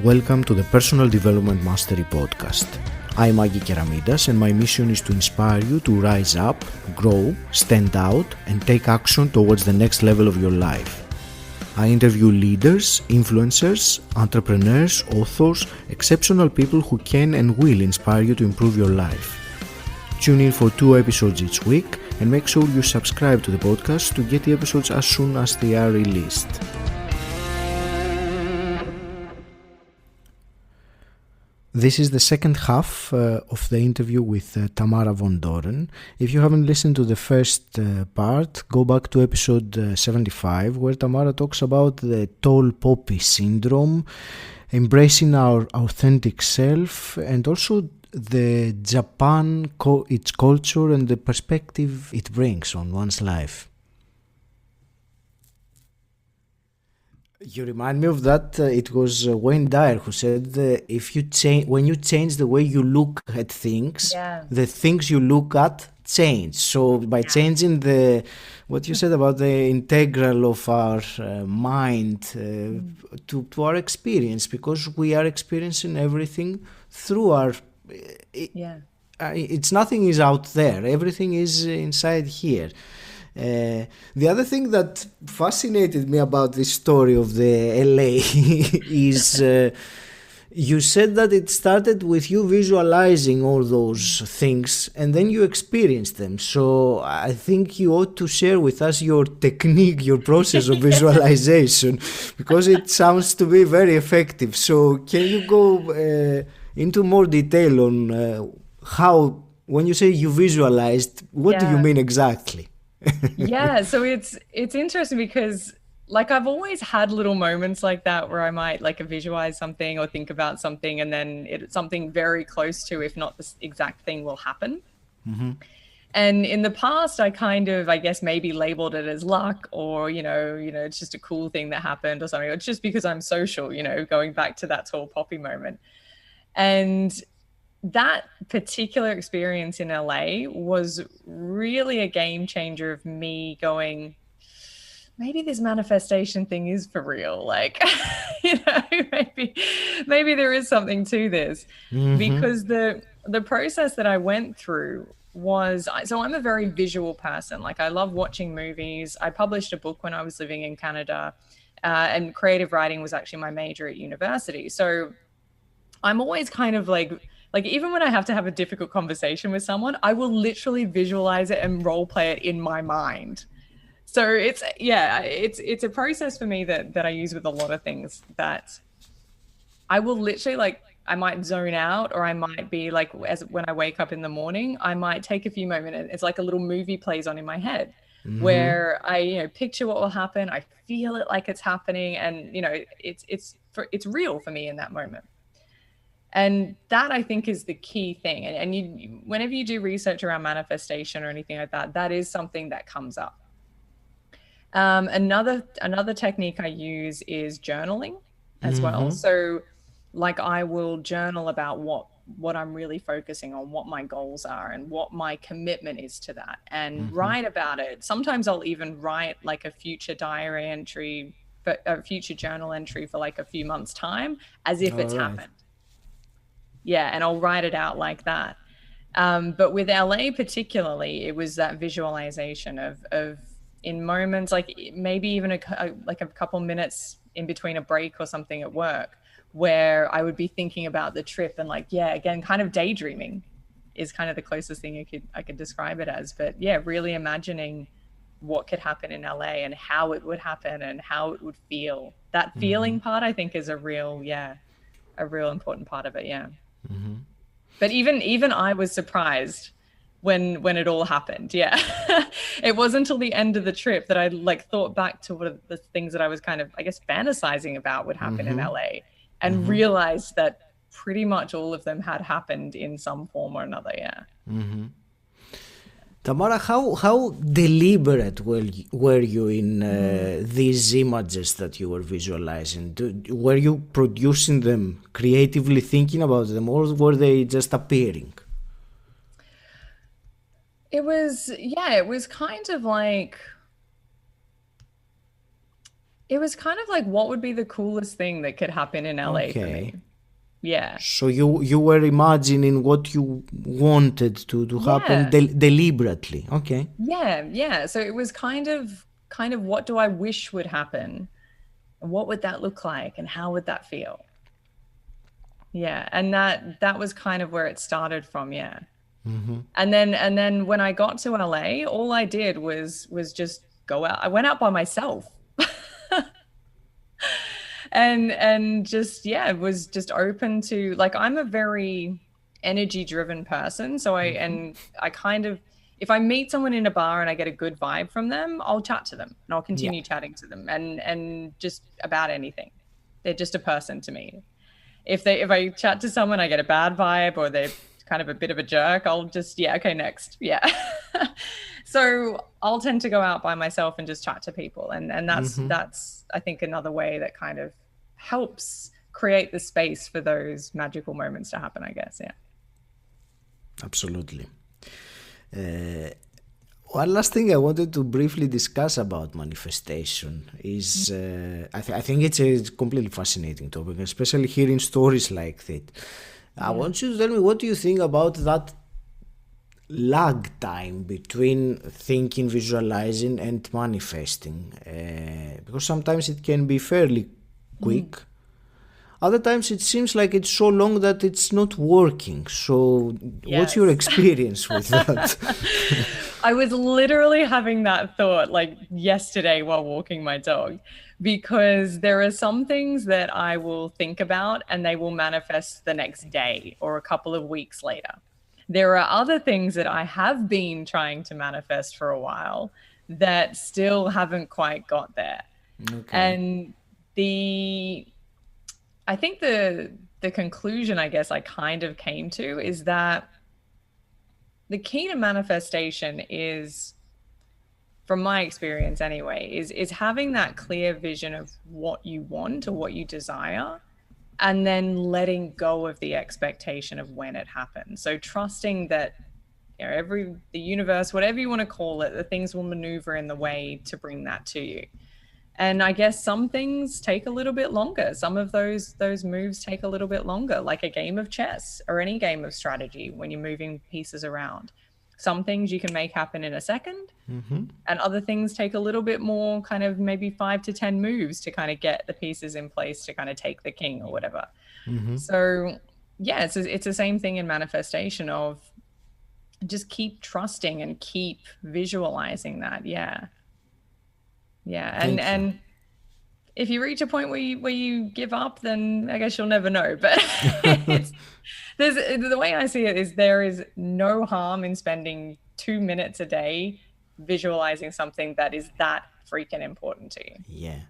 Welcome to the Personal Development Mastery Podcast. I'm 𝐧𝐞𝐿 and my mission is to inspire you to rise up, grow, stand out and take action towards the next level of your life. I interview leaders, influencers, entrepreneurs, authors, exceptional people who can and will inspire you to improve your life. Tune in for 2 episodes each week and make sure you subscribe to the podcast to get the episodes as soon as they are released. This is the second half of the interview with Tamara von Dohren. If you haven't listened to the first part, go back to episode 75, where Tamara talks about the tall poppy syndrome, embracing our authentic self, and also the Japan, its culture, and the perspective it brings on one's life. You remind me of that. It was Wayne Dyer who said, "If you when you change the way you look at things, the things you look at change." So by changing what you said about the integral of our mind to our experience, because we are experiencing everything through our. It's nothing is out there. Everything is inside here. The other thing that fascinated me about this story of the LA is you said that it started with you visualizing all those things and then you experienced them. So I think you ought to share with us your technique, your process of visualization, because it sounds to be very effective. So can you go into more detail on how, when you say you visualized, what do you mean exactly? So it's interesting because like I've always had little moments like that where I might like visualize something or think about something and then something very close to, if not the exact thing, will happen. Mm-hmm. And in the past, I kind of, I guess, maybe labeled it as luck or, you know, it's just a cool thing that happened or something. Or it's just because I'm social, going back to that tall poppy moment. And that particular experience in LA was really a game changer of me going, maybe this manifestation thing is for real. Like, maybe there is something to this. Mm-hmm. Because the process that I went through was, so I'm a very visual person. Like I love watching movies. I published a book when I was living in Canada, and creative writing was actually my major at university. So I'm always kind of like even when I have to have a difficult conversation with someone, I will literally visualize it and role play it in my mind. So it's a process for me that I use with a lot of things, that I will literally I might zone out, or I might be like, when I wake up in the morning, I might take a few moments and it's like a little movie plays on in my head. Mm-hmm. Where I picture what will happen, I feel it like it's happening, and it's real for me in that moment. And that, I think, is the key thing. And you, whenever you do research around manifestation or anything like that, that is something that comes up. Another technique I use is journaling as well. So I will journal about what I'm really focusing on, what my goals are and what my commitment is to that, and write about it. Sometimes I'll even write like a future diary entry, a future journal entry for like a few months' time, as if it's happened. Yeah, and I'll write it out like that. But with LA particularly, it was that visualization of in moments, like maybe even a couple minutes in between a break or something at work, where I would be thinking about the trip and again, kind of daydreaming is kind of the closest thing I could describe it as. But yeah, really imagining what could happen in LA and how it would happen and how it would feel. That feeling part, I think, is a real important part of it. Yeah. Mm-hmm. But even I was surprised when it all happened. Yeah. It wasn't until the end of the trip that I thought back to what the things that I was kind of, I guess, fantasizing about would happen in LA, and realized that pretty much all of them had happened in some form or another. Yeah. Mm-hmm. Tamara, how deliberate were you in these images that you were visualizing? Were you producing them, creatively thinking about them, or were they just appearing? It was kind of like, It was kind of like, what would be the coolest thing that could happen in LA for me? Okay. Yeah. So you were imagining what you wanted to happen Yeah. deliberately. Okay. Yeah. Yeah. So it was kind of what do I wish would happen? And what would that look like? And how would that feel? Yeah. And that was kind of where it started from. Yeah. And then when I got to LA, all I did was just go out. I went out by myself. And just, yeah, was just open to, like, I'm a very energy driven person. So I kind of, if I meet someone in a bar and I get a good vibe from them, I'll chat to them and I'll Yeah. continue chatting to them and just about anything. They're just a person to me. If I chat to someone, I get a bad vibe or they're kind of a bit of a jerk, I'll just, yeah, okay, next. Yeah. So I'll tend to go out by myself and just chat to people. And that's I think another way that kind of helps create the space for those magical moments to happen, I guess. Yeah. Absolutely. One last thing I wanted to briefly discuss about manifestation is I think it's a completely fascinating topic, especially hearing stories like that. I want you to tell me, what do you think about that lag time between thinking, visualizing, and manifesting? Because sometimes it can be fairly quick. Other times it seems like it's so long that it's not working. So what's your Yes. experience with that? I was literally having that thought like yesterday while walking my dog, because there are some things that I will think about and they will manifest the next day or a couple of weeks later. There are other things that I have been trying to manifest for a while that still haven't quite got there. Okay. And I think the conclusion, I guess, I kind of came to is that the key to manifestation is, from my experience anyway, is having that clear vision of what you want or what you desire, and then letting go of the expectation of when it happens. So trusting that, you know, the universe, whatever you want to call it, the things will maneuver in the way to bring that to you. And I guess some things take a little bit longer. Some of those moves take a little bit longer, like a game of chess or any game of strategy when you're moving pieces around. Some things you can make happen in a second, and other things take a little bit more, kind of maybe 5 to 10 moves to kind of get the pieces in place to kind of take the king or whatever. So yeah, it's the same thing in manifestation of just keep trusting and keep visualizing that. Yeah. And if you reach a point where you give up, then I guess you'll never know. But the way I see it is there is no harm in spending 2 minutes a day visualizing something that is that freaking important to you. Yeah.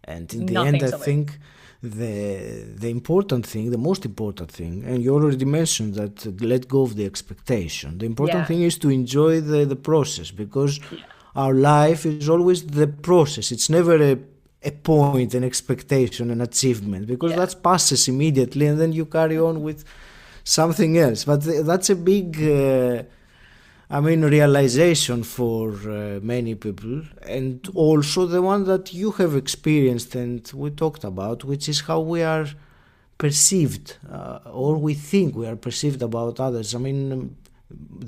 And in the Nothing end, I to lose. think the important thing, the most important thing, and you already mentioned that, let go of the expectation. The important Yeah. thing is to enjoy the process, because our life is always the process. It's never a point, an expectation, an achievement, because that passes immediately and then you carry on with something else. But that's a big realization for many people, and also the one that you have experienced and we talked about, which is how we are perceived, or we think we are perceived about others. I mean,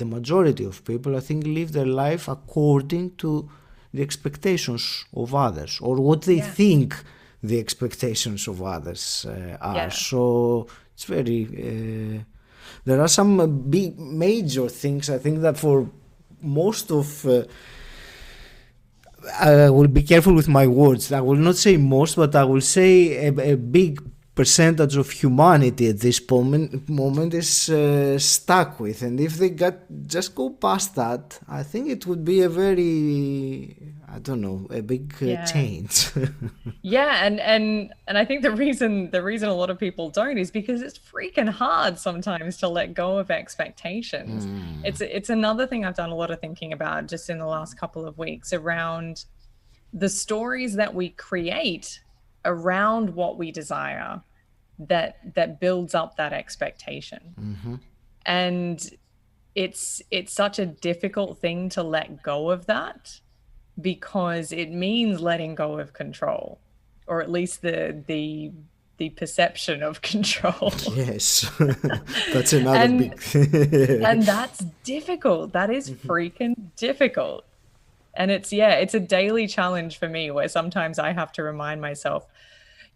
the majority of people, I think, live their life according to the expectations of others, or what they think the expectations of others are. Yeah. So it's very... there are some big major things, I think, that for most of... I will be careful with my words. I will not say most, but I will say a big percentage of humanity at this moment is stuck with. And if they just go past that, I think it would be a very, a big change. Yeah, and I think the reason a lot of people don't is because it's freaking hard sometimes to let go of expectations. It's another thing I've done a lot of thinking about just in the last couple of weeks around the stories that we create around what we desire that builds up that expectation. And it's such a difficult thing to let go of that, because it means letting go of control, or at least the perception of control. Yes, that's another and big. and that's difficult. That is freaking difficult. And it's a daily challenge for me, where sometimes I have to remind myself,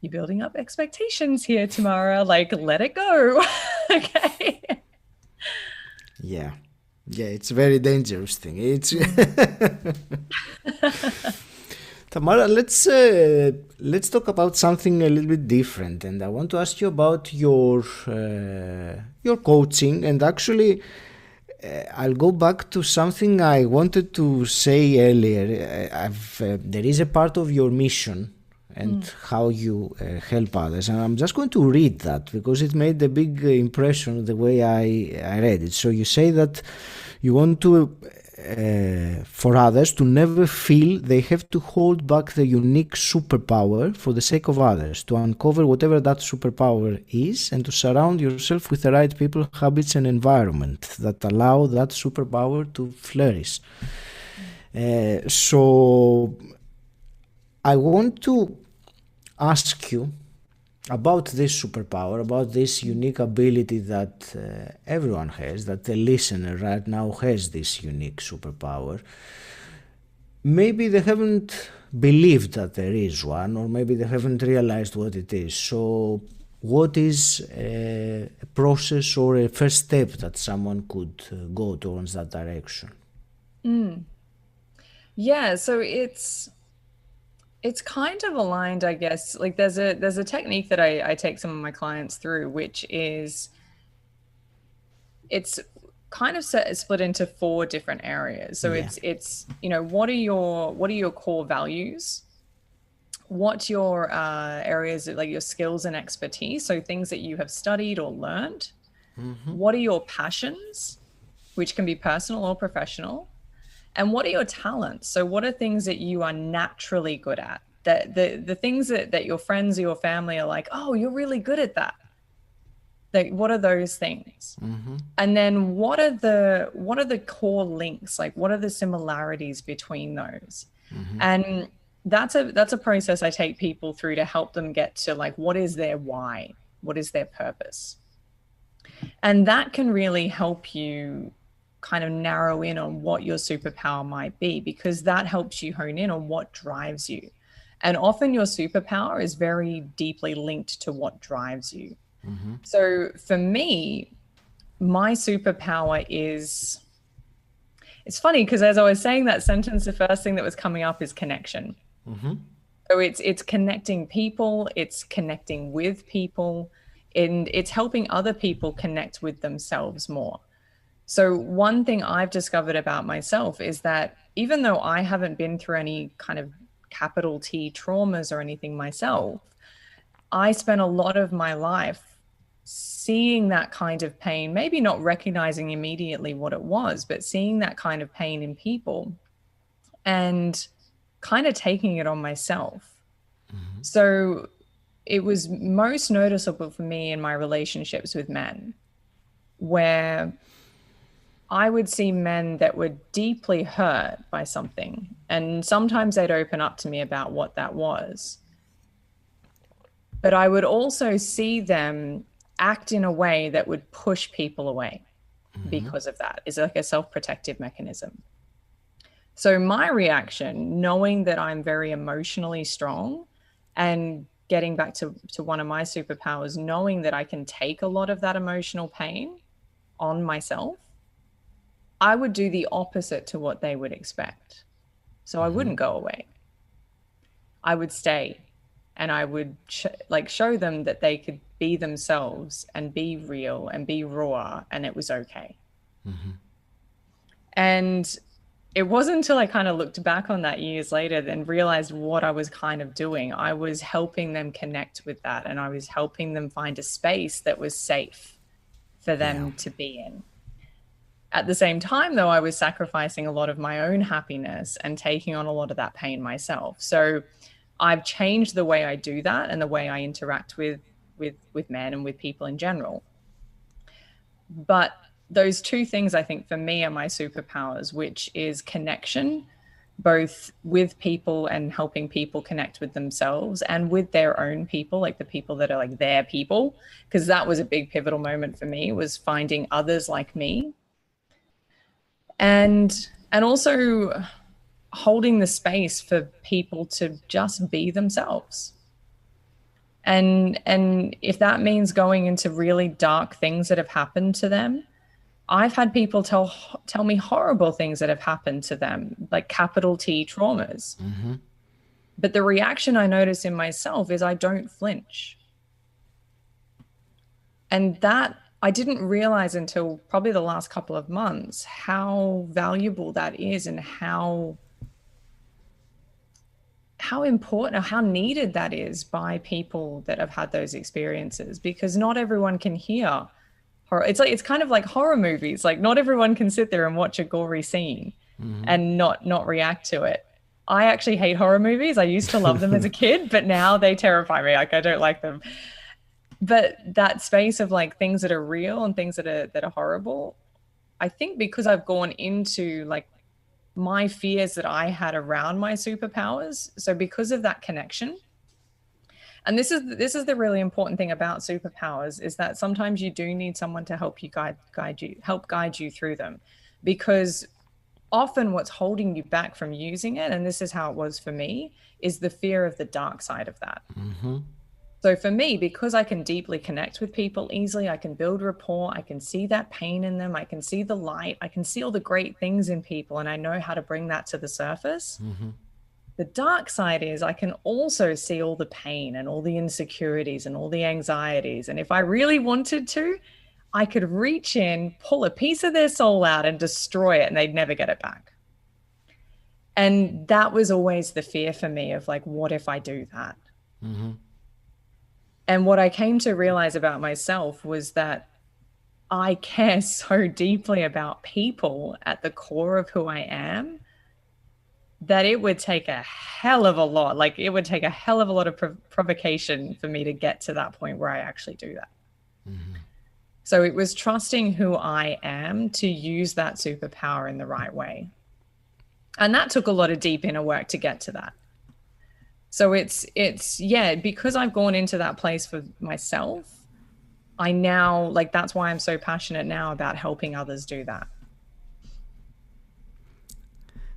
you're building up expectations here, Tamara, like, let it go. Okay. Yeah, yeah, it's a very dangerous thing. It's Tamara, let's talk about something a little bit different, and I want to ask you about your coaching. And actually, I'll go back to something I wanted to say earlier. There is a part of your mission and how you help others, and I'm just going to read that because it made a big impression the way I read it. So you say that you want to for others to never feel they have to hold back the unique superpower for the sake of others, to uncover whatever that superpower is, and to surround yourself with the right people, habits, and environment that allow that superpower to flourish. So I want to ask you about this superpower, about this unique ability that everyone has, that the listener right now has this unique superpower. Maybe they haven't believed that there is one, or maybe they haven't realized what it is. So what is a process or a first step that someone could go towards that direction? Yeah, so it's kind of aligned, I guess. Like there's a technique that I take some of my clients through, which is, it's kind of split into 4 different areas. So it's what are your core values? What's your areas of, like, your skills and expertise? So things that you have studied or learned. What are your passions, which can be personal or professional? And what are your talents? So what are things that you are naturally good at? That the things that your friends or your family are like, oh, you're really good at that. Like, what are those things? And then what are the core links? Like, what are the similarities between those? And that's a process I take people through to help them get to, like, what is their why? What is their purpose? And that can really help you kind of narrow in on what your superpower might be, because that helps you hone in on what drives you. And often your superpower is very deeply linked to what drives you. So for me, my superpower is, it's funny because as I was saying that sentence, the first thing that was coming up is connection. So it's connecting people, it's connecting with people, and it's helping other people connect with themselves more. So one thing I've discovered about myself is that even though I haven't been through any kind of capital T traumas or anything myself, I spent a lot of my life seeing that kind of pain, maybe not recognizing immediately what it was, but seeing that kind of pain in people and kind of taking it on myself. So it was most noticeable for me in my relationships with men, where I would see men that were deeply hurt by something, and sometimes they'd open up to me about what that was. But I would also see them act in a way that would push people away because of that. It's like a self-protective mechanism. So my reaction, knowing that I'm very emotionally strong, and getting back to one of my superpowers, knowing that I can take a lot of that emotional pain on myself, I would do the opposite to what they would expect. So I wouldn't go away. I would stay, and I would show them that they could be themselves and be real and be raw, and it was okay. And it wasn't until I kind of looked back on that years later and realized what I was kind of doing. I was helping them connect with that, and I was helping them find a space that was safe for them to be in. At the same time, though, I was sacrificing a lot of my own happiness and taking on a lot of that pain myself. So I've changed the way I do that and the way I interact with men and with people in general. But those 2 things, I think, for me are my superpowers, which is connection both with people and helping people connect with themselves and with their own people, like the people that are like their people, because that was a big pivotal moment for me, was finding others like me. And also holding the space for people to just be themselves. And if that means going into really dark things that have happened to them, I've had people tell me horrible things that have happened to them, like capital T traumas. Mm-hmm. But the reaction I notice in myself is I don't flinch. And that I didn't realize until probably the last couple of months how valuable that is, and how important or how needed that is by people that have had those experiences, because not everyone can hear horror. It's kind of like horror movies. Like not everyone can sit there and watch a gory scene and not react to it. I actually hate horror movies. I used to love them as a kid, but now they terrify me. Like I don't like them. But that space of like things that are real and things that are horrible, I think because I've gone into like my fears that I had around my superpowers. So because of that connection, and this is the really important thing about superpowers, is that sometimes you do need someone to help you guide you through them, because often what's holding you back from using it, and this is how it was for me, is the fear of the dark side of that. Mm-hmm. So for me, because I can deeply connect with people easily, I can build rapport, I can see that pain in them, I can see the light, I can see all the great things in people, and I know how to bring that to the surface. Mm-hmm. The dark side is I can also see all the pain and all the insecurities and all the anxieties. And if I really wanted to, I could reach in, pull a piece of their soul out and destroy it, and they'd never get it back. And that was always the fear for me of like, what if I do that? Mm-hmm. And what I came to realize about myself was that I care so deeply about people at the core of who I am, that it would take a hell of a lot. Like it would take a hell of a lot of provocation for me to get to that point where I actually do that. Mm-hmm. So it was trusting who I am to use that superpower in the right way. And that took a lot of deep inner work to get to that. So it's yeah, because I've gone into that place for myself, I now, like, that's why I'm so passionate now about helping others do that.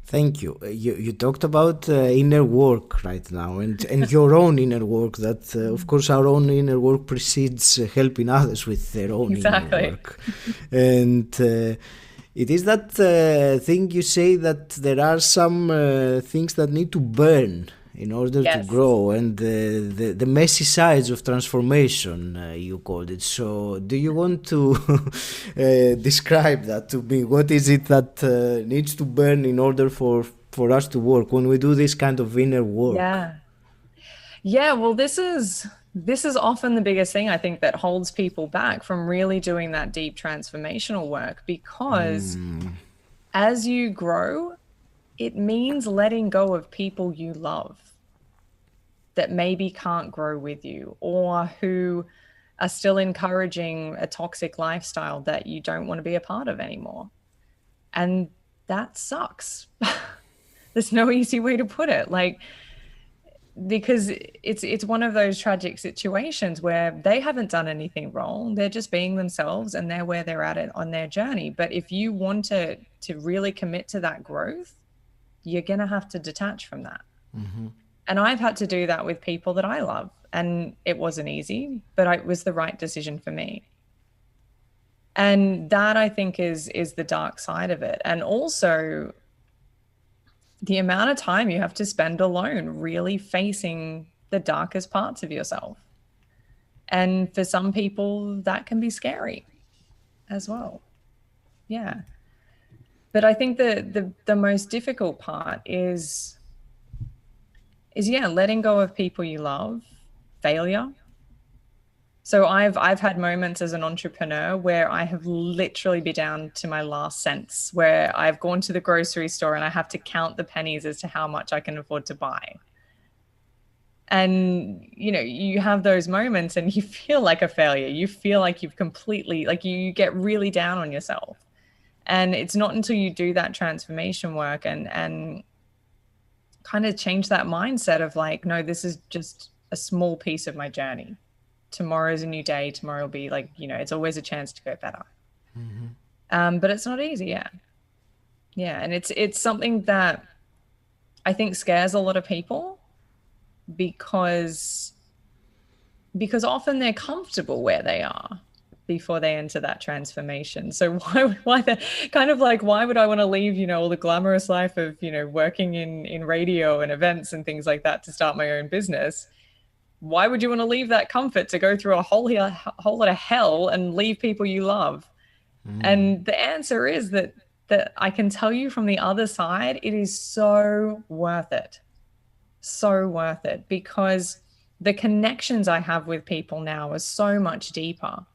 Thank you. You talked about inner work right now, and your own inner work, that of course our own inner work precedes helping others with their own inner work. And it is that thing you say, that there are some things that need to burn in order to grow, and the messy sides of transformation, you called it. So do you want to describe that to me? What is it that needs to burn in order for us to work when we do this kind of inner work? Yeah, well, this is often the biggest thing I think that holds people back from really doing that deep transformational work, because as you grow, it means letting go of people you love that maybe can't grow with you, or who are still encouraging a toxic lifestyle that you don't want to be a part of anymore. And that sucks. There's no easy way to put it. Like, because it's one of those tragic situations where they haven't done anything wrong. They're just being themselves, and they're where they're at on their journey. But if you want to really commit to that growth, you're going to have to detach from that. Mm-hmm. And I've had to do that with people that I love. And it wasn't easy, but it was the right decision for me. And that, I think, is the dark side of it. And also the amount of time you have to spend alone, really facing the darkest parts of yourself. And for some people, that can be scary as well. Yeah. But I think the most difficult part is letting go of people you love, failure. So I've had moments as an entrepreneur where I have literally been down to my last cents, where I've gone to the grocery store and I have to count the pennies as to how much I can afford to buy. And, you know, you have those moments and you feel like a failure. You feel like you've completely, like, you get really down on yourself. And it's not until you do that transformation work and kind of change that mindset of like, no, this is just a small piece of my journey. Tomorrow's a new day. Tomorrow will be like, you know, it's always a chance to go better. But it's not easy. Yeah. And it's something that I think scares a lot of people because often they're comfortable where they are before they enter that transformation. So why would I want to leave, you know, all the glamorous life of, you know, working in radio and events and things like that to start my own business? Why would you want to leave that comfort to go through a whole lot of hell and leave people you love? And the answer is that I can tell you from the other side, it is so worth it. So worth it, because the connections I have with people now are so much deeper.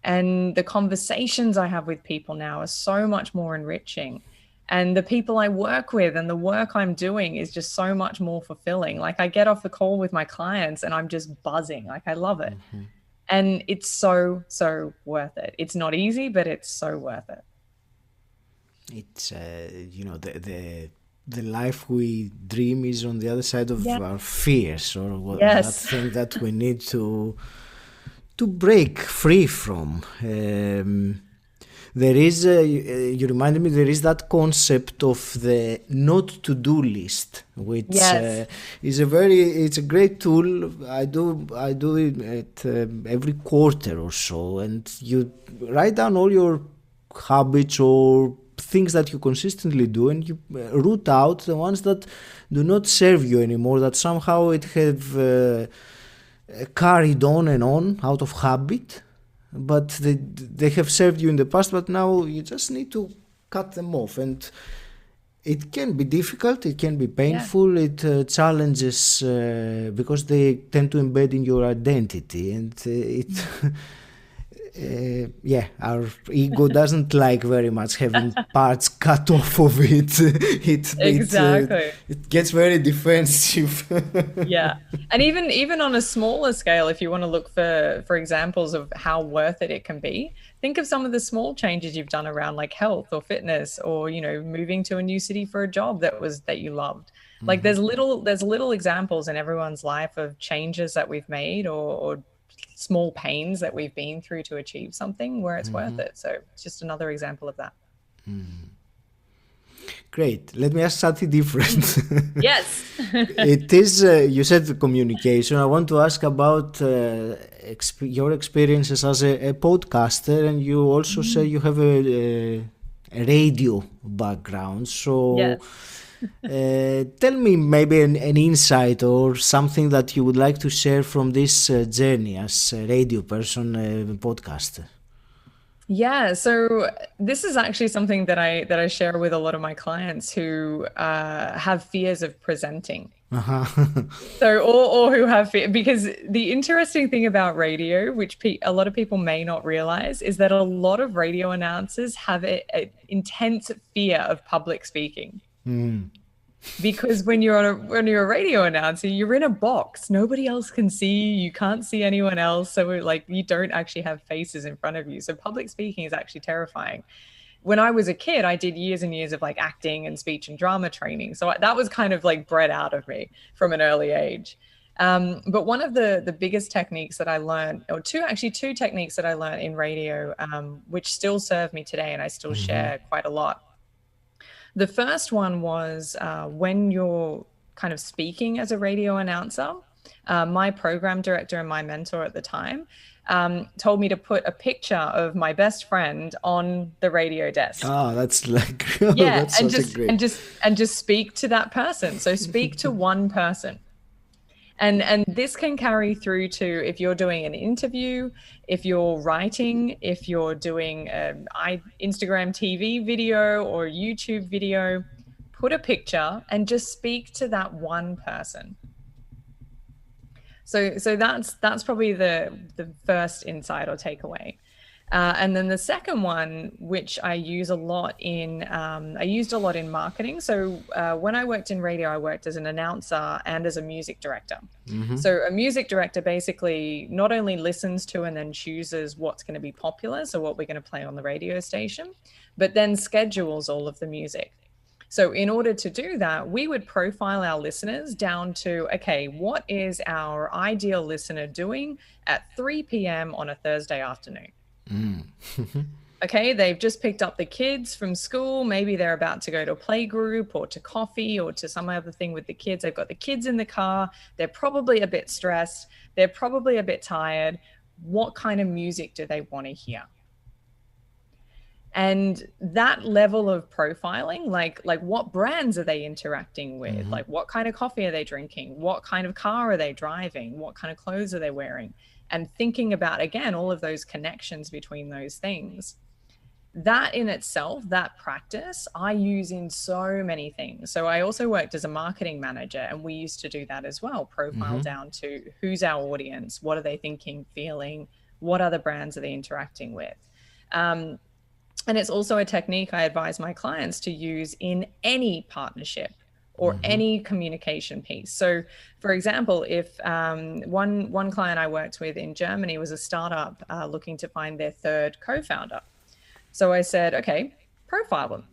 And the conversations I have with people now are so much more enriching. And the people I work with and the work I'm doing is just so much more fulfilling. Like, I get off the call with my clients and I'm just buzzing. Like, I love it. And it's so, so worth it. It's not easy, but it's so worth it. It's, you know, the life we dream is on the other side of our fears, or that thing that we need to break free from. There is, you reminded me, there is that concept of the not to-do list, which is it's a great tool. I do it at every quarter or so, and you write down all your habits or things that you consistently do, and you root out the ones that do not serve you anymore, that somehow it have carried on and on out of habit, but they have served you in the past, but now you just need to cut them off. And it can be difficult, it can be painful, it challenges because they tend to embed in your identity, and our ego doesn't like very much having parts cut off of it. It gets very defensive. And even on a smaller scale, if you want to look for examples of how worth it can be, think of some of the small changes you've done around like health or fitness, or, you know, moving to a new city for a job that you loved. Like, there's little examples in everyone's life of changes that we've made or small pains that we've been through to achieve something where it's worth it. So it's just another example of that. Great. Let me ask something different. Yes. It is, you said communication. I want to ask about your experiences as a podcaster, and you also say you have a radio background. So tell me maybe an insight or something that you would like to share from this journey as a radio person, podcaster. Yeah, so this is actually something that I share with a lot of my clients who have fears of presenting. So or who have fear, because the interesting thing about radio, which a lot of people may not realize, is that a lot of radio announcers have an intense fear of public speaking. Because when you're a radio announcer, you're in a box. Nobody else can see you. You can't see anyone else. So like, you don't actually have faces in front of you. So public speaking is actually terrifying. When I was a kid, I did years and years of like acting and speech and drama training. So that was kind of like bred out of me from an early age. But one of the biggest techniques that I learned, or two techniques that I learned in radio, which still serve me today and I still share quite a lot. The first one was when you're kind of speaking as a radio announcer, my program director and my mentor at the time told me to put a picture of my best friend on the radio desk. Oh, that's like that's and just speak to that person. So speak to one person. And this can carry through to if you're doing an interview, if you're writing, if you're doing Instagram TV video or YouTube video, put a picture and just speak to that one person. So that's probably the first insight or takeaway. And then the second one, which I use a lot in, I used a lot in marketing. So when I worked in radio, I worked as an announcer and as a music director. So a music director basically not only listens to and then chooses what's going to be popular, so what we're going to play on the radio station, but then schedules all of the music. So in order to do that, we would profile our listeners down to, okay, what is our ideal listener doing at 3 p.m. on a Thursday afternoon? Okay, they've just picked up the kids from school. Maybe they're about to go to a play group or to coffee or to some other thing with the kids. They've got the kids in the car. They're probably a bit stressed. They're probably a bit tired. What kind of music do they want to hear? And that level of profiling, like what brands are they interacting with? Like what kind of coffee are they drinking? What kind of car are they driving? What kind of clothes are they wearing? And thinking about, again, all of those connections between those things. That in itself, that practice, I use in so many things. So I also worked as a marketing manager, and we used to do that as well. Profile down to who's our audience, what are they thinking, feeling, what other brands are they interacting with? And it's also a technique I advise my clients to use in any partnership or any communication piece. So for example, if one client I worked with in Germany was a startup looking to find their third co-founder. So I said, okay, profile them.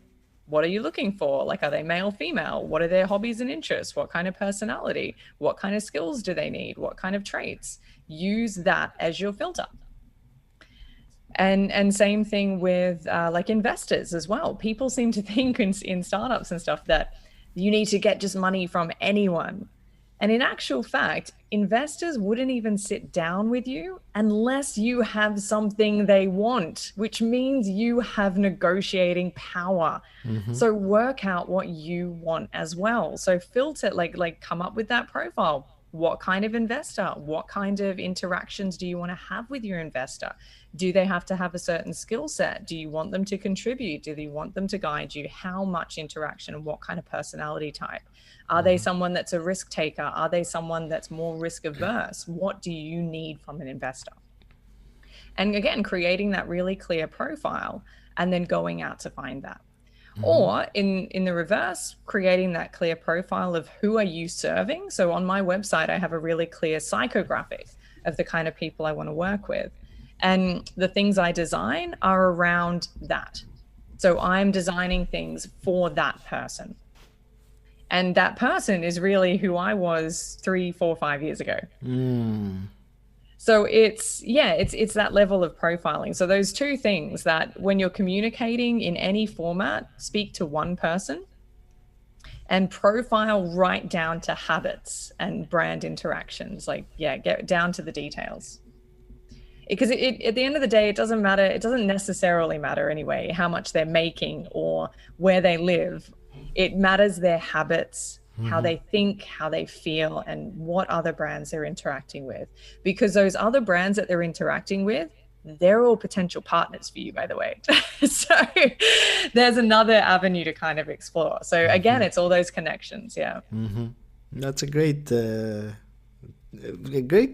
What are you looking for? Like, are they male, female? What are their hobbies and interests? What kind of personality? What kind of skills do they need? What kind of traits? Use that as your filter. And same thing with like investors as well. People seem to think in startups and stuff that you need to get just money from anyone. And in actual fact, investors wouldn't even sit down with you unless you have something they want, which means you have negotiating power. So work out what you want as well. So filter, like come up with that profile. What kind of investor? What kind of interactions do you want to have with your investor? Do they have to have a certain skill set? Do you want them to contribute? Do you want them to guide you? How much interaction and what kind of personality type? Are they someone that's a risk taker? Are they someone that's more risk averse? What do you need from an investor? And again, creating that really clear profile and then going out to find that. Or in the reverse, creating that clear profile of who are you serving. So on my website, I have a really clear psychographic of the kind of people I want to work with. And the things I design are around that. So I'm designing things for that person. And that person is really who I was 3, 4, 5 years ago. So it's that level of profiling. So those two things, that when you're communicating in any format, speak to one person and profile right down to habits and brand interactions. Like, get down to the details. Because at the end of the day, it doesn't matter. It doesn't necessarily matter anyway, how much they're making or where they live. It matters their habits, how they think, how they feel, and what other brands they're interacting with. Because those other brands that they're interacting with, they're all potential partners for you, by the way. So there's another avenue to kind of explore. So again, it's all those connections. That's a great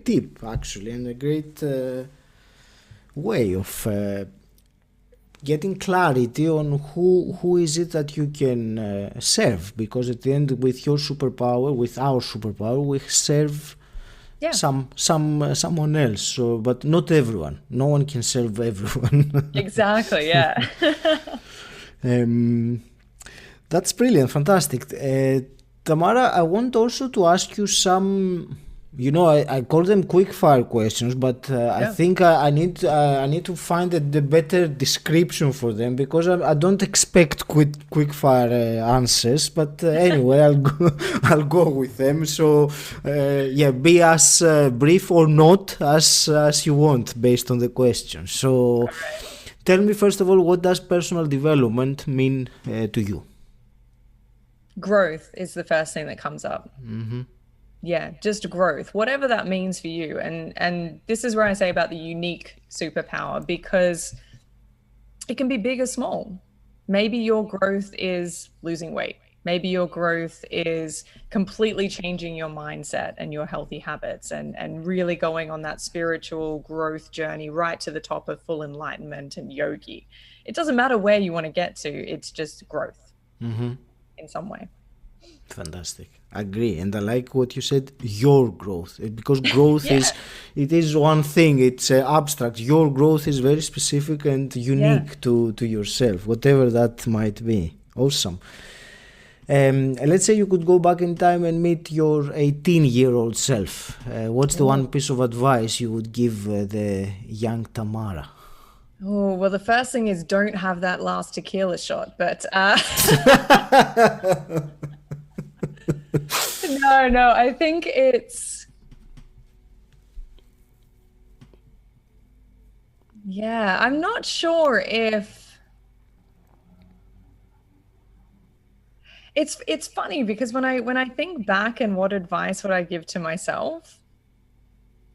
tip, actually, and a great way of getting clarity on who is it that you can serve, because at the end, with your superpower, with our superpower, we serve someone else. So, but not everyone. No one can serve everyone. Exactly. Yeah. That's brilliant. Fantastic. Tamara, I want also to ask you some. I call them quick fire questions, but I think I need to find the better description for them, because I don't expect quick fire answers. But anyway, I'll go with them. So be as brief or not as you want based on the question. So tell me, first of all, what does personal development mean to you? Growth is the first thing that comes up. Yeah, just growth, whatever that means for you. And this is where I say about the unique superpower, because it can be big or small. Maybe your growth is losing weight. Maybe your growth is completely changing your mindset and your healthy habits and really going on that spiritual growth journey right to the top of full enlightenment and yogi. It doesn't matter where you want to get to. It's just growth in some way. Fantastic. Agree. And I like what you said, your growth, because growth is one thing. It's abstract. Your growth is very specific and unique to yourself, whatever that might be. Awesome. Let's say you could go back in time and meet your 18-year-old self. What's the one piece of advice you would give the young Tamara? Oh, well, the first thing is don't have that last tequila shot, but no, I think I'm not sure if it's funny because when I think back and what advice would I give to myself,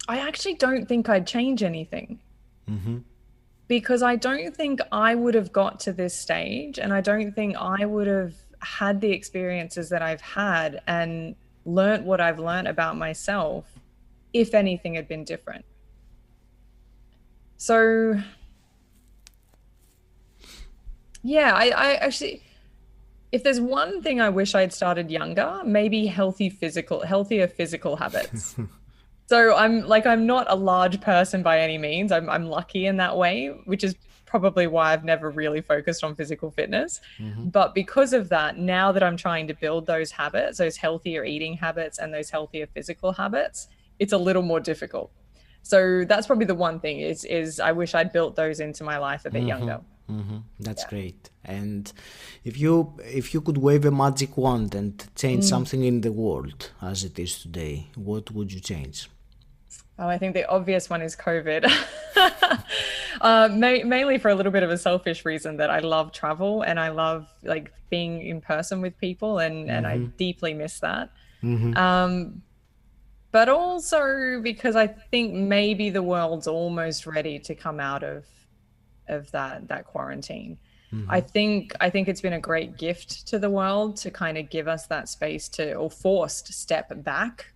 I actually don't think I'd change anything. Because I don't think I would have got to this stage, and I don't think I would have had the experiences that I've had and learnt what I've learnt about myself if anything had been different. So yeah, I actually, if there's one thing I wish I'd started younger, maybe healthier physical habits. So I'm not a large person by any means. I'm lucky in that way, which is probably why I've never really focused on physical fitness. But because of that, now that I'm trying to build those habits, those healthier eating habits and those healthier physical habits, it's a little more difficult. So that's probably the one thing is I wish I'd built those into my life a bit younger. That's great. And if you could wave a magic wand and change something in the world as it is today, what would you change? Oh, I think the obvious one is COVID. Mainly for a little bit of a selfish reason that I love travel and I love like being in person with people and I deeply miss that. But also because I think maybe the world's almost ready to come out of that quarantine. I think it's been a great gift to the world to kind of give us that space or forced step back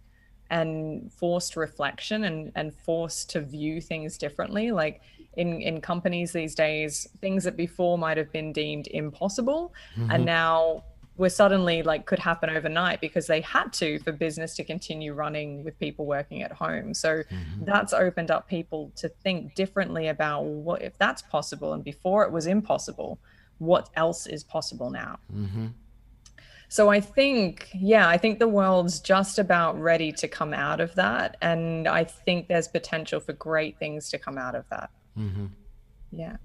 and forced reflection and forced to view things differently. Like in companies these days, things that before might have been deemed impossible and now we're suddenly like could happen overnight because they had to for business to continue running with people working at home. So that's opened up people to think differently about what if that's possible, and before it was impossible, what else is possible now? So I think the world's just about ready to come out of that. And I think there's potential for great things to come out of that. Yeah.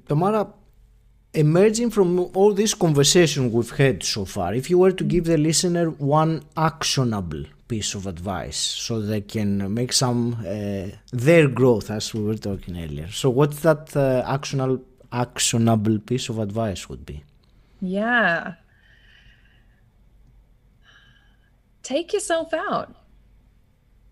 Tamara, emerging from all this conversation we've had so far, if you were to give the listener one actionable piece of advice so they can make some their growth, as we were talking earlier, so what's that actionable piece of advice would be? Yeah. Take yourself out.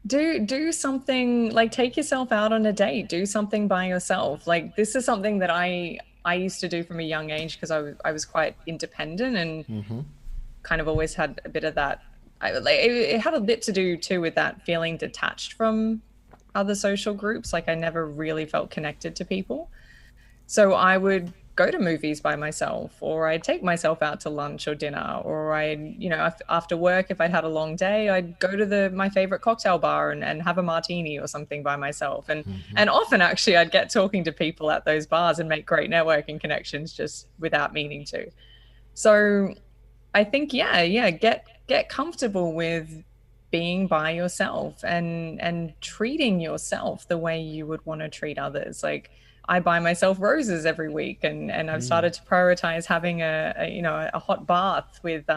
Do something, like take yourself out on a date, do something by yourself. Like this is something that I used to do from a young age because I was quite independent and kind of always had a bit of that. It had a bit to do too with that feeling detached from other social groups. Like I never really felt connected to people. So I would go to movies by myself, or I'd take myself out to lunch or dinner, or after work, if I'd had a long day, I'd go to my favorite cocktail bar and have a martini or something by myself. And often actually I'd get talking to people at those bars and make great networking connections just without meaning to. So I think, get comfortable with being by yourself and treating yourself the way you would want to treat others. Like I buy myself roses every week, and I've started to prioritize having a hot bath with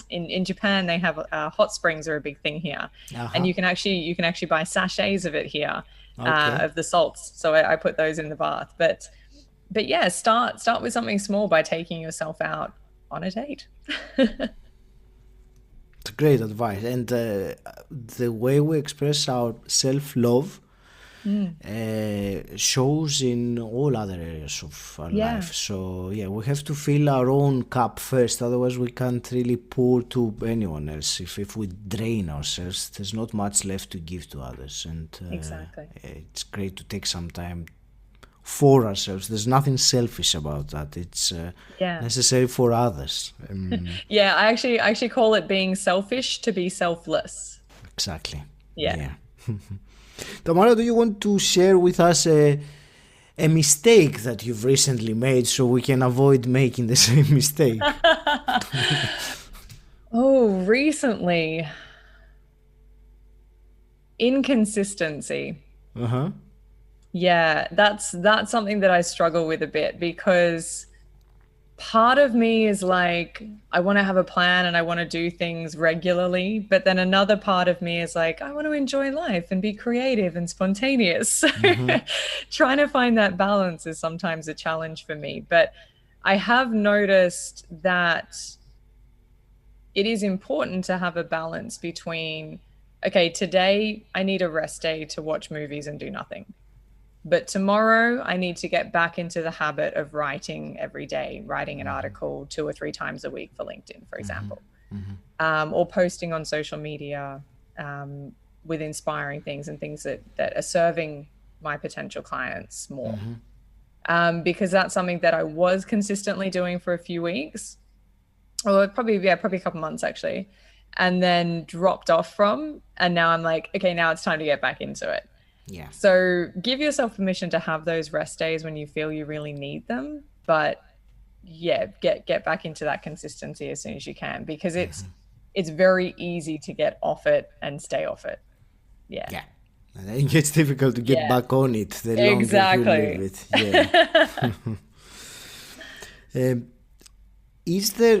in Japan they have hot springs are a big thing here, and you can actually buy sachets of it here of the salts. So I put those in the bath. But yeah, start with something small by taking yourself out on a date. It's great advice, and the way we express our self-love shows in all other areas of our life. So we have to fill our own cup first, otherwise we can't really pour to anyone else. If we drain ourselves, there's not much left to give to others. And exactly, it's great to take some time for ourselves. There's nothing selfish about that. It's necessary for others. I actually call it being selfish to be selfless. Exactly. Yeah. Tamara, do you want to share with us a a mistake that you've recently made so we can avoid making the same mistake. Oh, recently. Inconsistency. Uh-huh. Yeah, that's something that I struggle with a bit, because part of me is like, I want to have a plan and I want to do things regularly, but then another part of me is like, I want to enjoy life and be creative and spontaneous. So trying to find that balance is sometimes a challenge for me. But I have noticed that it is important to have a balance between, okay, today I need a rest day to watch movies and do nothing. But tomorrow I need to get back into the habit of writing every day, writing an article 2 or 3 times a week for LinkedIn, for example, or posting on social media with inspiring things and things that are serving my potential clients more. Because that's something that I was consistently doing for a few weeks, or probably a couple months actually, and then dropped off from. And now I'm like, okay, now it's time to get back into it. Yeah. So give yourself permission to have those rest days when you feel you really need them, but yeah, get back into that consistency as soon as you can, because it's very easy to get off it and stay off it. Yeah. Yeah. And it gets difficult to get back on it the longer you leave it. Yeah.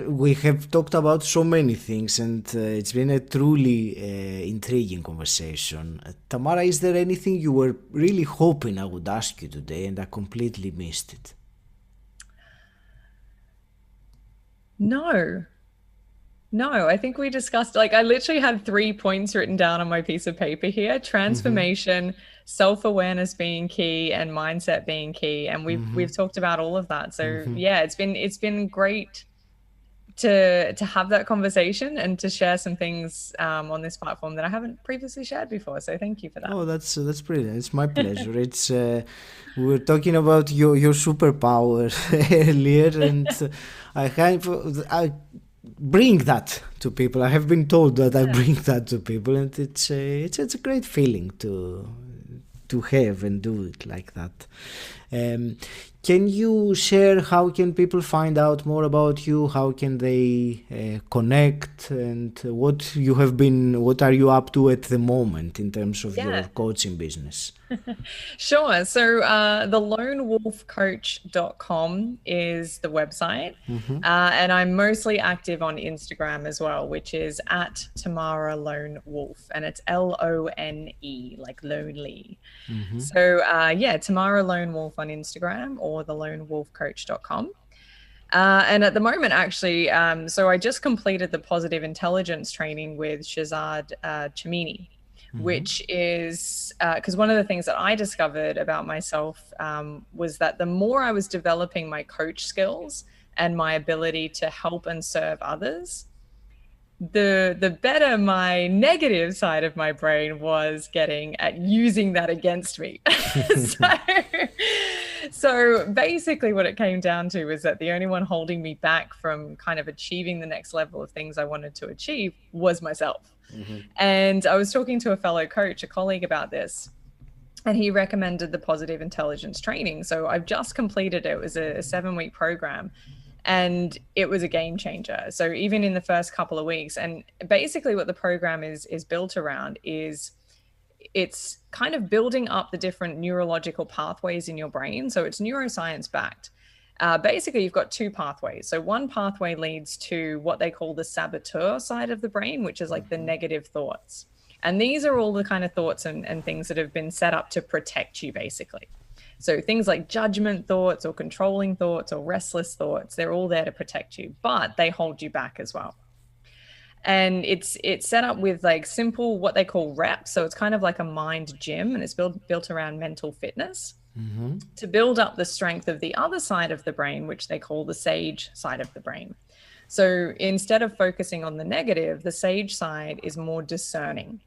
We have talked about so many things, and it's been a truly intriguing conversation. Tamara, is there anything you were really hoping I would ask you today and I completely missed it? No, I think we discussed, like, I literally had 3 points written down on my piece of paper here: transformation, self-awareness being key, and mindset being key. And we've talked about all of that. So yeah, it's been great to have that conversation and to share some things on this platform that I haven't previously shared before. So thank you for that. Oh, that's brilliant. It's my pleasure. It's we were talking about your superpower earlier, and I bring that to people. I have been told that I bring that to people, and it's a great feeling to have and do it like that. Can you share how can people find out more about you? How can they connect, and what are you up to at the moment in terms of your coaching business? Sure. So thelonewolfcoach.com is the website. And I'm mostly active on Instagram as well, which is at Tamara Lone Wolf, and it's LONE, like lonely. So Tamara Lone Wolf on Instagram, or thelonewolfcoach.com. And at the moment, actually, so I just completed the positive intelligence training with 𝐧𝐞𝐞𝐝, which is because one of the things that I discovered about myself was that the more I was developing my coach skills and my ability to help and serve others, the better my negative side of my brain was getting at using that against me. So basically what it came down to was that the only one holding me back from kind of achieving the next level of things I wanted to achieve was myself. And I was talking to a fellow coach, a colleague, about this, and he recommended the positive intelligence training. So I've just completed it. It was a 7-week program, and it was a game changer. So even in the first couple of weeks, and basically what the program is built around is it's kind of building up the different neurological pathways in your brain. So it's neuroscience backed. Basically, you've got 2 pathways. So one pathway leads to what they call the saboteur side of the brain, which is like the negative thoughts. And these are all the kind of thoughts and things that have been set up to protect you, basically. So things like judgment thoughts or controlling thoughts or restless thoughts, they're all there to protect you, but they hold you back as well. And it's set up with like simple, what they call reps. So it's kind of like a mind gym, and it's built around mental fitness to build up the strength of the other side of the brain, which they call the sage side of the brain. So instead of focusing on the negative, the sage side is more discerning.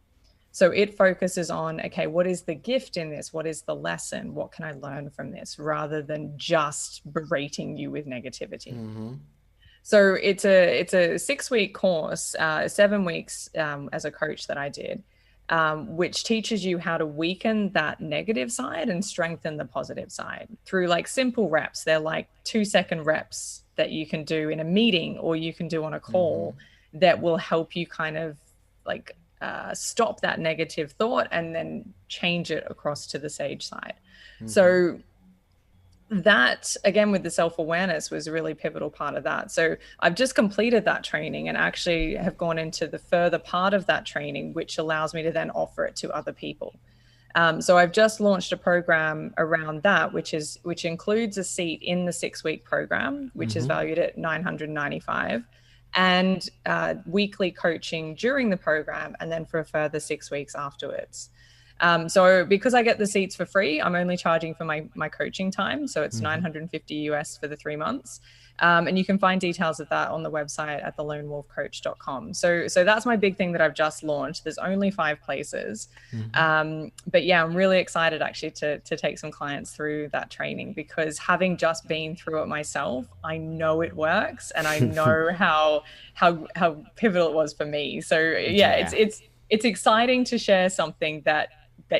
So it focuses on, okay, what is the gift in this? What is the lesson? What can I learn from this? Rather than just berating you with negativity. So it's a 6-week course, 7 weeks as a coach that I did. which teaches you how to weaken that negative side and strengthen the positive side through like simple reps. They're like 2-second reps that you can do in a meeting or you can do on a call that will help you kind of like stop that negative thought and then change it across to the sage side. So that, again, with the self-awareness was a really pivotal part of that. So I've just completed that training and actually have gone into the further part of that training, which allows me to then offer it to other people. So I've just launched a program around that, which includes a seat in the 6-week program, which is valued at $995, and weekly coaching during the program, and then for a further 6 weeks afterwards. So because I get the seats for free, I'm only charging for my coaching time. So it's $950 US for the 3 months. And you can find details of that on the website at theLoneWolfCoach.com. So that's my big thing that I've just launched. There's only 5 places. But yeah, I'm really excited actually to take some clients through that training, because having just been through it myself, I know it works and I know how pivotal it was for me. So yeah. It's exciting to share something that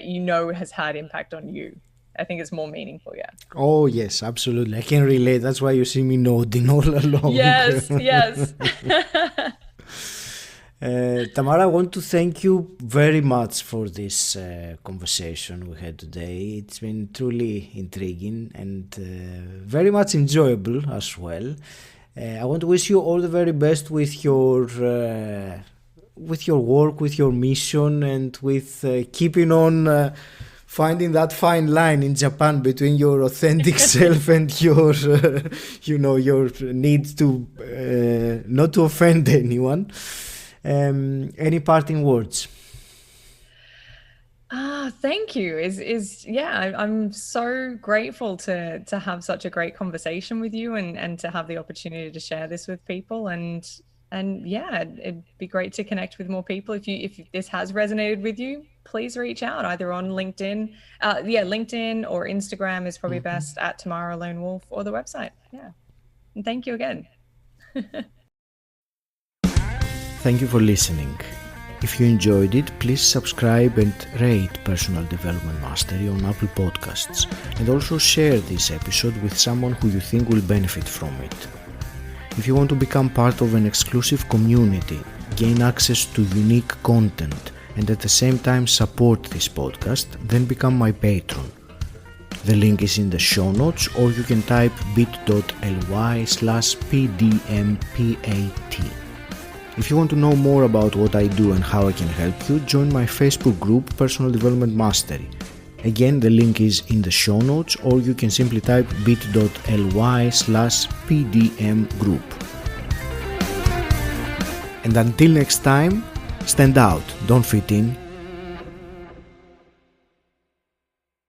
you know has had impact on you. I think it's more meaningful, yeah. Oh, yes, absolutely. I can relate. That's why you see me nodding all along. Yes. Tamara, I want to thank you very much for this conversation we had today. It's been truly intriguing and very much enjoyable as well. I want to wish you all the very best with your work, with your mission, and with keeping on finding that fine line in Japan between your authentic self and your, your need to not to offend anyone. Any parting words? Thank you. I'm so grateful to have such a great conversation with you and to have the opportunity to share this with people. And yeah, it'd be great to connect with more people. If this has resonated with you, please reach out either on LinkedIn. LinkedIn or Instagram is probably best, at Tamara Lone Wolf, or the website. Yeah. And thank you again. Thank you for listening. If you enjoyed it, please subscribe and rate Personal Development Mastery on Apple Podcasts, and also share this episode with someone who you think will benefit from it. If you want to become part of an exclusive community, gain access to unique content, and at the same time support this podcast, then become my patron. The link is in the show notes, or you can type bit.ly/pdmpat. If you want to know more about what I do and how I can help you, join my Facebook group Personal Development Mastery. Again, the link is in the show notes, or you can simply type bit.ly/pdmgroup. And until next time, stand out, don't fit in.